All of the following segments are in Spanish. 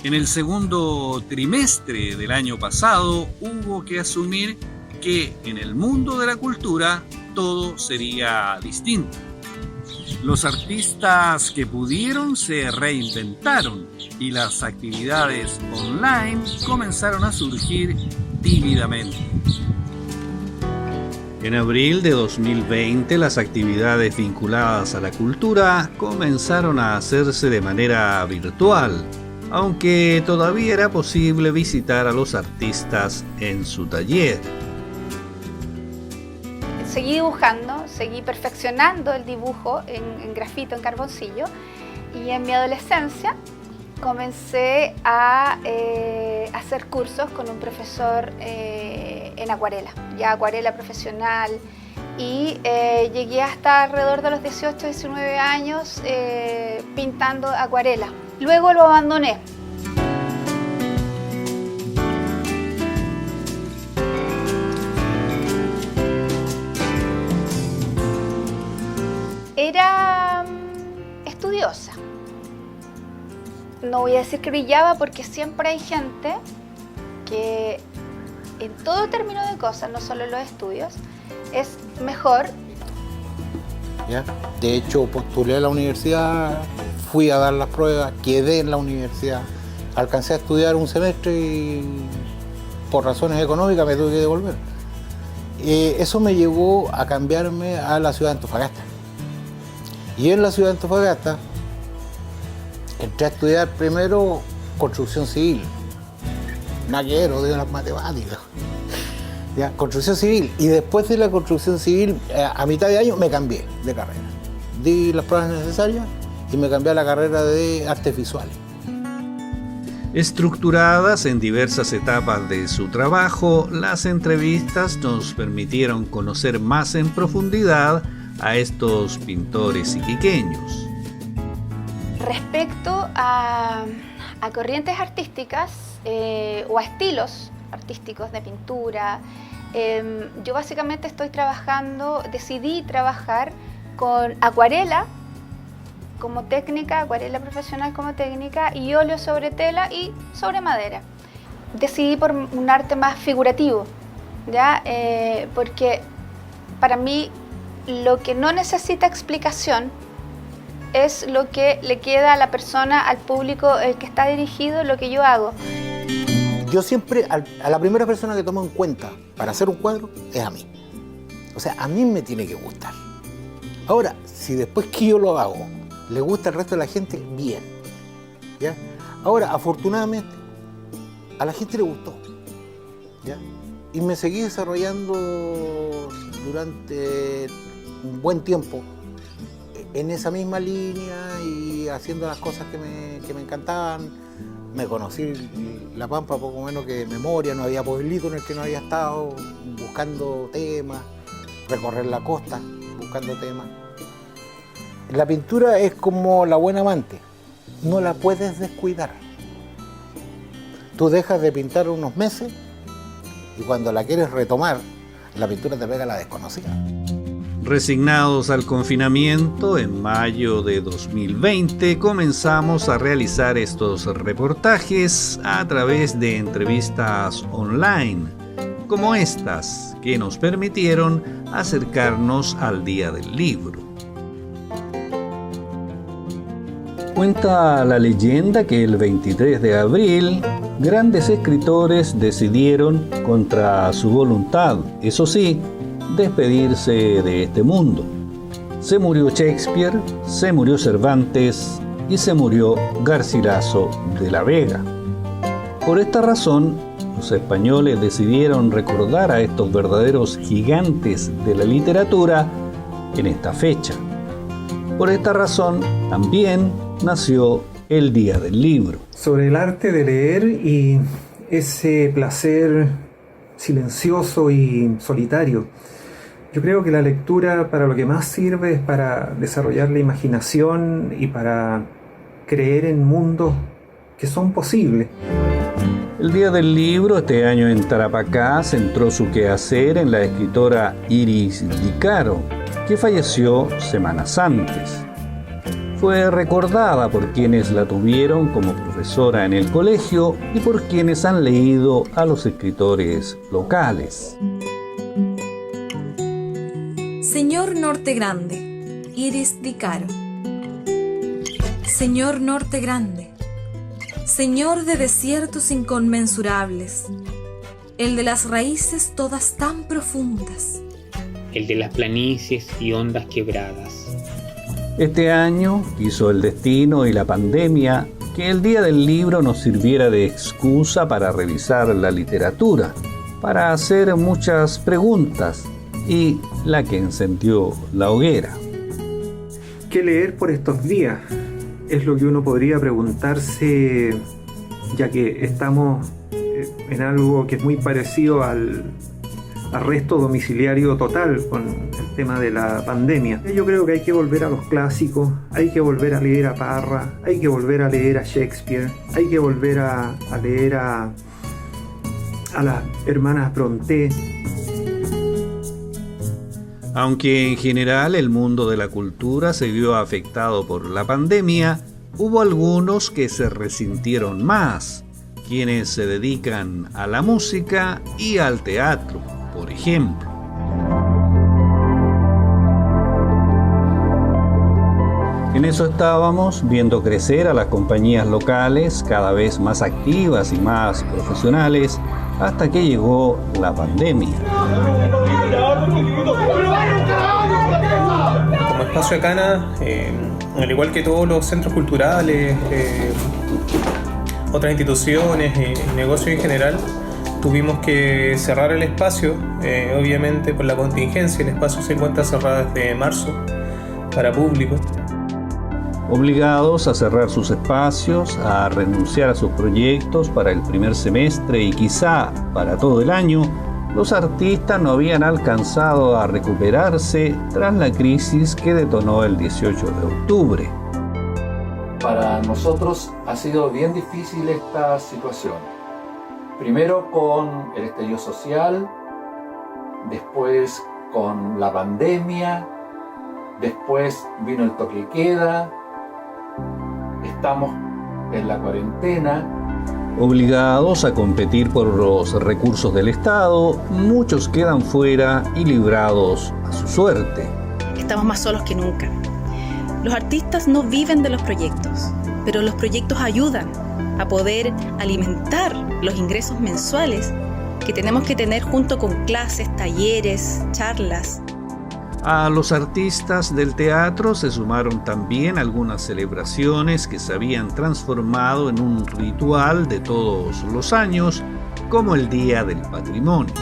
En el segundo trimestre del año pasado hubo que asumir que en el mundo de la cultura todo sería distinto. Los artistas que pudieron se reinventaron y las actividades online comenzaron a surgir tímidamente. En abril de 2020, las actividades vinculadas a la cultura comenzaron a hacerse de manera virtual, aunque todavía era posible visitar a los artistas en su taller. Seguí dibujando, seguí perfeccionando el dibujo en grafito, en carboncillo, y en mi adolescencia comencé a hacer cursos con un profesor en acuarela, ya acuarela profesional, y llegué hasta alrededor de los 18, 19 años pintando acuarela. Luego lo abandoné. Era estudiosa. No voy a decir que brillaba porque siempre hay gente que en todo término de cosas, no solo en los estudios, es mejor. ¿Ya? De hecho, postulé a la universidad, fui a dar las pruebas, quedé en la universidad, alcancé a estudiar un semestre y por razones económicas me tuve que devolver. Eso me llevó a cambiarme a la ciudad de Antofagasta. Y en la ciudad de Antofagasta entré a estudiar primero construcción civil. Naquero de las matemáticas. Ya, construcción civil. Y después de la construcción civil, a mitad de año me cambié de carrera. Di las pruebas necesarias y me cambié a la carrera de artes visuales. Estructuradas en diversas etapas de su trabajo, las entrevistas nos permitieron conocer más en profundidad a estos pintores iquiqueños. Respecto a corrientes artísticas o a estilos artísticos de pintura, yo básicamente decidí trabajar con acuarela como técnica, acuarela profesional como técnica, y óleo sobre tela y sobre madera. Decidí por un arte más figurativo, ¿ya? Porque para mí lo que no necesita explicación es lo que le queda a la persona, al público, el que está dirigido, lo que yo hago. Yo siempre, a la primera persona que tomo en cuenta para hacer un cuadro es a mí. O sea, a mí me tiene que gustar. Ahora, si después que yo lo hago, le gusta al resto de la gente, bien. ¿Ya? Ahora, afortunadamente, a la gente le gustó. ¿Ya? Y me seguí desarrollando durante un buen tiempo en esa misma línea y haciendo las cosas que me encantaban. Me conocí La Pampa poco menos que de memoria, no había pueblito en el que no había estado, buscando temas, recorrer la costa, buscando temas. La pintura es como la buena amante, no la puedes descuidar. Tú dejas de pintar unos meses y cuando la quieres retomar, la pintura te pega a la desconocida. Resignados al confinamiento, en mayo de 2020 comenzamos a realizar estos reportajes a través de entrevistas online, como estas que nos permitieron acercarnos al Día del Libro. Cuenta la leyenda que el 23 de abril, grandes escritores decidieron, contra su voluntad, eso sí, despedirse de este mundo. Se murió Shakespeare, se murió Cervantes y se murió Garcilaso de la Vega. Por esta razón, los españoles decidieron recordar a estos verdaderos gigantes de la literatura en esta fecha. Por esta razón, también nació el Día del Libro. Sobre el arte de leer y ese placer silencioso y solitario. Yo creo que la lectura para lo que más sirve es para desarrollar la imaginación y para creer en mundos que son posibles. El Día del Libro este año en Tarapacá centró su quehacer en la escritora Iris Di Caro, que falleció semanas antes. Fue recordada por quienes la tuvieron como profesora en el colegio y por quienes han leído a los escritores locales. Señor Norte Grande, Iris Di Caro. Señor Norte Grande, Señor de desiertos inconmensurables, el de las raíces todas tan profundas, el de las planicies y ondas quebradas. Este año quiso el destino y la pandemia que el Día del Libro nos sirviera de excusa para revisar la literatura, para hacer muchas preguntas y la que encendió la hoguera. ¿Qué leer por estos días? Es lo que uno podría preguntarse, ya que estamos en algo que es muy parecido al arresto domiciliario total con el tema de la pandemia. Yo creo que hay que volver a los clásicos, hay que volver a leer a Parra, hay que volver a leer a Shakespeare, hay que volver a leer a las hermanas Brontë. Aunque en general el mundo de la cultura se vio afectado por la pandemia, hubo algunos que se resintieron más, quienes se dedican a la música y al teatro, por ejemplo. En eso estábamos, viendo crecer a las compañías locales, cada vez más activas y más profesionales, hasta que llegó la pandemia. Como Espacio Acana, al igual que todos los centros culturales, otras instituciones y negocios en general, tuvimos que cerrar el espacio, obviamente por la contingencia. El espacio se encuentra cerrado desde marzo para público. Obligados a cerrar sus espacios, a renunciar a sus proyectos para el primer semestre y quizá para todo el año, los artistas no habían alcanzado a recuperarse tras la crisis que detonó el 18 de octubre. Para nosotros ha sido bien difícil esta situación. Primero con el estallido social, después con la pandemia, después vino el toque de queda, estamos en la cuarentena. Obligados a competir por los recursos del Estado, muchos quedan fuera y librados a su suerte. Estamos más solos que nunca. Los artistas no viven de los proyectos, pero los proyectos ayudan a poder alimentar los ingresos mensuales que tenemos que tener junto con clases, talleres, charlas. A los artistas del teatro se sumaron también algunas celebraciones que se habían transformado en un ritual de todos los años, como el Día del Patrimonio.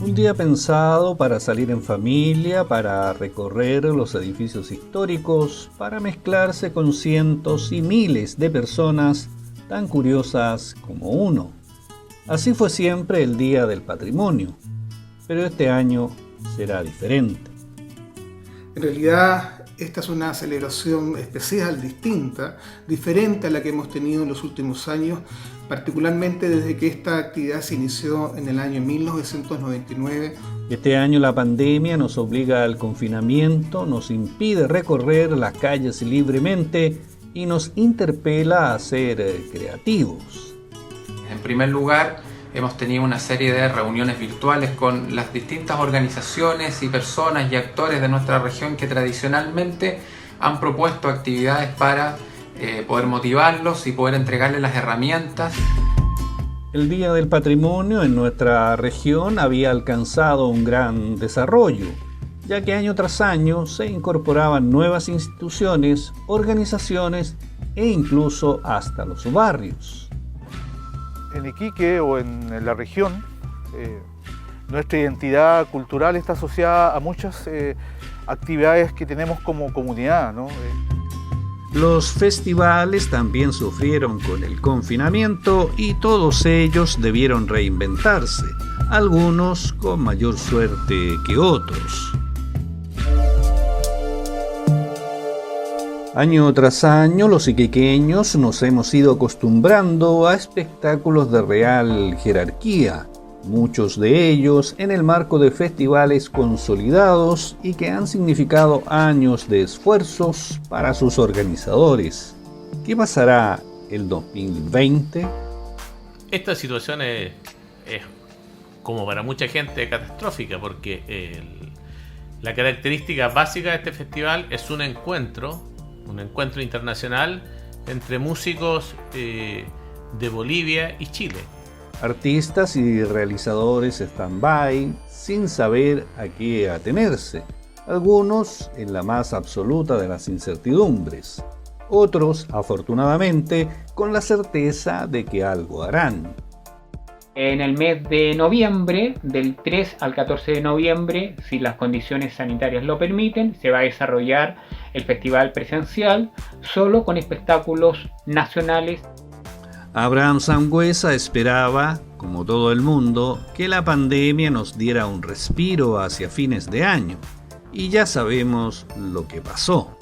Un día pensado para salir en familia, para recorrer los edificios históricos, para mezclarse con cientos y miles de personas tan curiosas como uno. Así fue siempre el Día del Patrimonio, pero este año será diferente. En realidad, esta es una celebración especial, distinta, diferente a la que hemos tenido en los últimos años, particularmente desde que esta actividad se inició en el año 1999. Este año la pandemia nos obliga al confinamiento, nos impide recorrer las calles libremente y nos interpela a ser creativos. En primer lugar, hemos tenido una serie de reuniones virtuales con las distintas organizaciones y personas y actores de nuestra región que tradicionalmente han propuesto actividades para poder motivarlos y poder entregarles las herramientas. El Día del Patrimonio en nuestra región había alcanzado un gran desarrollo, ya que año tras año se incorporaban nuevas instituciones, organizaciones e incluso hasta los barrios. En Iquique o en la región, nuestra identidad cultural está asociada a muchas actividades que tenemos como comunidad, ¿no? Los festivales también sufrieron con el confinamiento y todos ellos debieron reinventarse, algunos con mayor suerte que otros. Año tras año, los iquiqueños nos hemos ido acostumbrando a espectáculos de real jerarquía, muchos de ellos en el marco de festivales consolidados y que han significado años de esfuerzos para sus organizadores. ¿Qué pasará el 2020? Esta situación es como para mucha gente catastrófica, porque la característica básica de este festival es un encuentro internacional entre músicos de Bolivia y Chile. Artistas y realizadores stand-by sin saber a qué atenerse, algunos en la más absoluta de las incertidumbres, otros, afortunadamente, con la certeza de que algo harán. En el mes de noviembre, del 3 al 14 de noviembre, si las condiciones sanitarias lo permiten, se va a desarrollar el festival presencial solo con espectáculos nacionales. Abraham Sangüesa esperaba, como todo el mundo, que la pandemia nos diera un respiro hacia fines de año, y ya sabemos lo que pasó.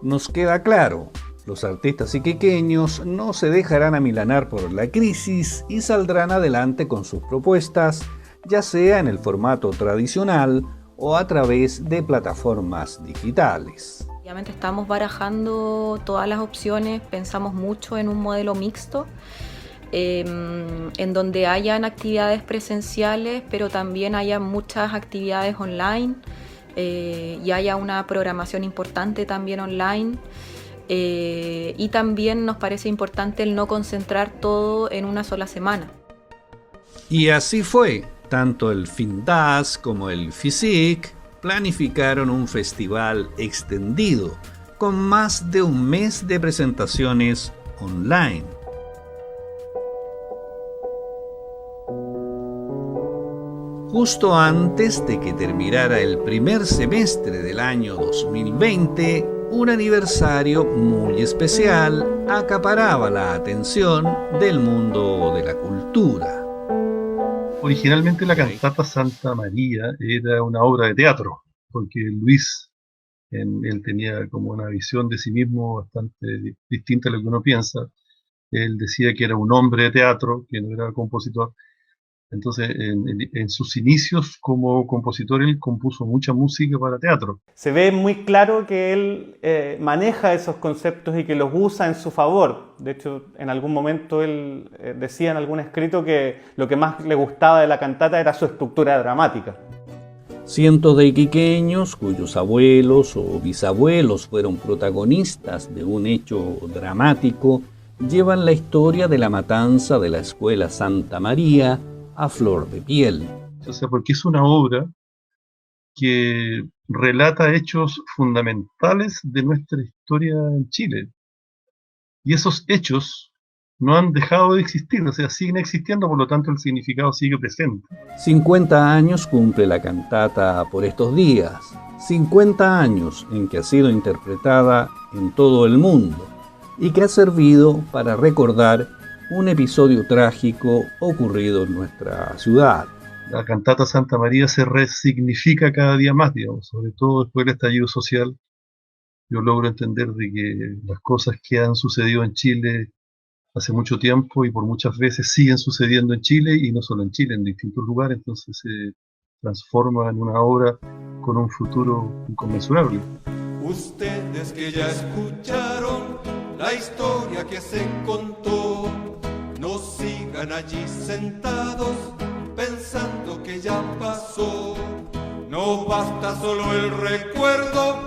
Nos queda claro, los artistas iquiqueños no se dejarán amilanar por la crisis y saldrán adelante con sus propuestas, ya sea en el formato tradicional o a través de plataformas digitales. Obviamente estamos barajando todas las opciones, pensamos mucho en un modelo mixto, en donde hayan actividades presenciales, pero también haya muchas actividades online y haya una programación importante también online. Y también nos parece importante el no concentrar todo en una sola semana. Y así fue, tanto el FINDAS como el FISIC planificaron un festival extendido, con más de un mes de presentaciones online. Justo antes de que terminara el primer semestre del año 2020, un aniversario muy especial acaparaba la atención del mundo de la cultura. Originalmente la cantata Santa María era una obra de teatro, porque Luis, él tenía como una visión de sí mismo bastante distinta a lo que uno piensa. Él decía que era un hombre de teatro, que no era compositor. Entonces, en sus inicios como compositor, él compuso mucha música para teatro. Se ve muy claro que él maneja esos conceptos y que los usa en su favor. De hecho, en algún momento él decía en algún escrito que lo que más le gustaba de la cantata era su estructura dramática. Cientos de iquiqueños cuyos abuelos o bisabuelos fueron protagonistas de un hecho dramático llevan la historia de la matanza de la Escuela Santa María a flor de piel. O sea, porque es una obra que relata hechos fundamentales de nuestra historia en Chile. Y esos hechos no han dejado de existir, o sea, siguen existiendo, por lo tanto el significado sigue presente. 50 años cumple la cantata por estos días, 50 años en que ha sido interpretada en todo el mundo y que ha servido para recordar un episodio trágico ocurrido en nuestra ciudad. La cantata Santa María se resignifica cada día más, digamos, sobre todo después del estallido social. Yo logro entender de que las cosas que han sucedido en Chile hace mucho tiempo y por muchas veces siguen sucediendo en Chile, y no solo en Chile, en distintos lugares, entonces se transforma en una obra con un futuro inconmensurable. Ustedes que ya escucharon la historia que se contó, no sigan allí sentados pensando que ya pasó. No basta solo el recuerdo